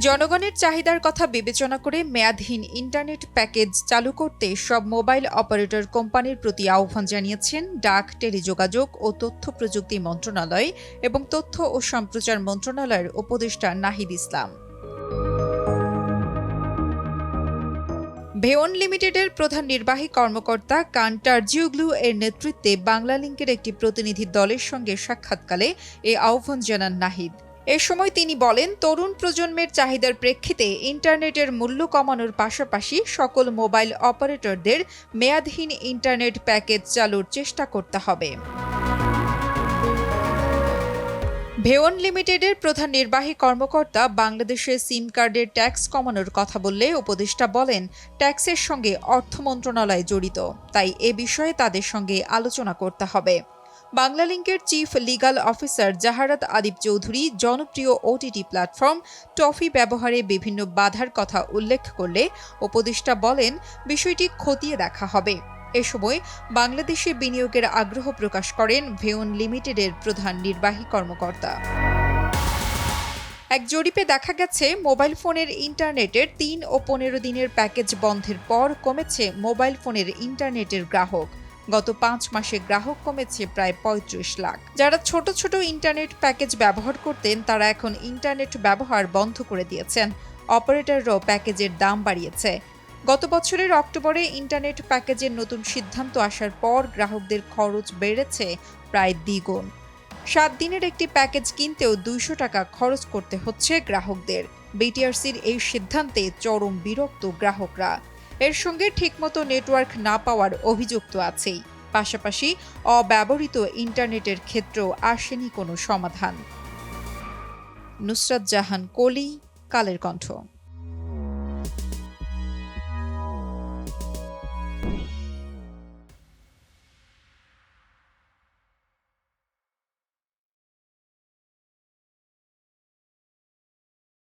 জনগণের চাহিদার কথা বিবেচনা করে মেয়াদহীন ইন্টারনেট প্যাকেজ চালু করতে সব মোবাইল অপারেটর কোম্পানির প্রতি আহ্বান জানিয়েছেন ডাক, টেলিযোগাযোগ ও তথ্য প্রযুক্তি মন্ত্রণালয় এবং তথ্য ও সম্প্রচার মন্ত্রণালয়ের উপদেষ্টা নাহিদ ইসলাম। ভেওন লিমিটেডের প্রধান নির্বাহী কর্মকর্তা কান্টারজিওগ্লু এর নেতৃত্বে বাংলালিংকের একটি প্রতিনিধি দলের সঙ্গে সাক্ষাৎকালে এ আহ্বান জানান নাহিদ। এ সময় তিনি বলেন, তরুণ প্রজন্মের চাহিদার প্রেক্ষিতে ইন্টারনেটের মূল্য কমানোর পাশাপাশি সকল মোবাইল অপারেটরদের মেয়াদহীন ইন্টারনেট প্যাকেজ চালুর চেষ্টা করতে হবে। ভেওন লিমিটেডের প্রধান নির্বাহী কর্মকর্তা বাংলাদেশে সিম কার্ডের ট্যাক্স কমানোর কথা বললে উপদেষ্টা বলেন, ট্যাক্সের সঙ্গে অর্থ মন্ত্রণালয় জড়িত, তাই এ বিষয়ে তাদের সঙ্গে আলোচনা করতে হবে। বাংলালিংকের chief legal officer Jaharat Adib Chowdhury জনপ্রিয় ওটিটি প্ল্যাটফর্ম টফি ব্যবহারে বিভিন্ন বাধার কথা উল্লেখ করলে উপদেষ্টা বলেন, বিষয়টি খতিয়ে দেখা হবে। এ সময় বাংলাদেশে বিনিয়োগের আগ্রহ প্রকাশ করেন ভেওন লিমিটেডের প্রধান নির্বাহী কর্মকর্তা। এক জরিপে দেখা গেছে, মোবাইল ফোনের ইন্টারনেটের ৩ ও ১৫ দিনের প্যাকেজ বন্ধের পর কমেছে মোবাইল ফোনের ইন্টারনেটের গ্রাহক। গত ৫ মাসে গ্রাহক কমেছে প্রায় ৩৫ লাখ। যারা ছোট ছোট ইন্টারনেট প্যাকেজ ব্যবহার করতেন তারা এখন ইন্টারনেট ব্যবহার বন্ধ করে দিয়েছেন। অপারেটররাও প্যাকেজের দাম বাড়িয়েছে। গত বছরের অক্টোবরে ইন্টারনেট প্যাকেজের নতুন সিদ্ধান্ত আসার পর গ্রাহকদের খরচ বেড়েছে প্রায় দ্বিগুণ। ৭ দিনের একটি প্যাকেজ কিনতেও ২০০ টাকা খরচ করতে হচ্ছে গ্রাহকদের। বিটিআরসির এই সিদ্ধান্তে চরম বিরক্ত গ্রাহকরা। এর সঙ্গে ঠিকমতো নেটওয়ার্ক না পাওয়ার অভিযোগ তো আছেই, পাশাপাশি অব্যবহৃত ইন্টারনেটের ক্ষেত্রেও আসেনি কোনো সমাধান। নুসরাত জাহান কলি, কালের কণ্ঠ।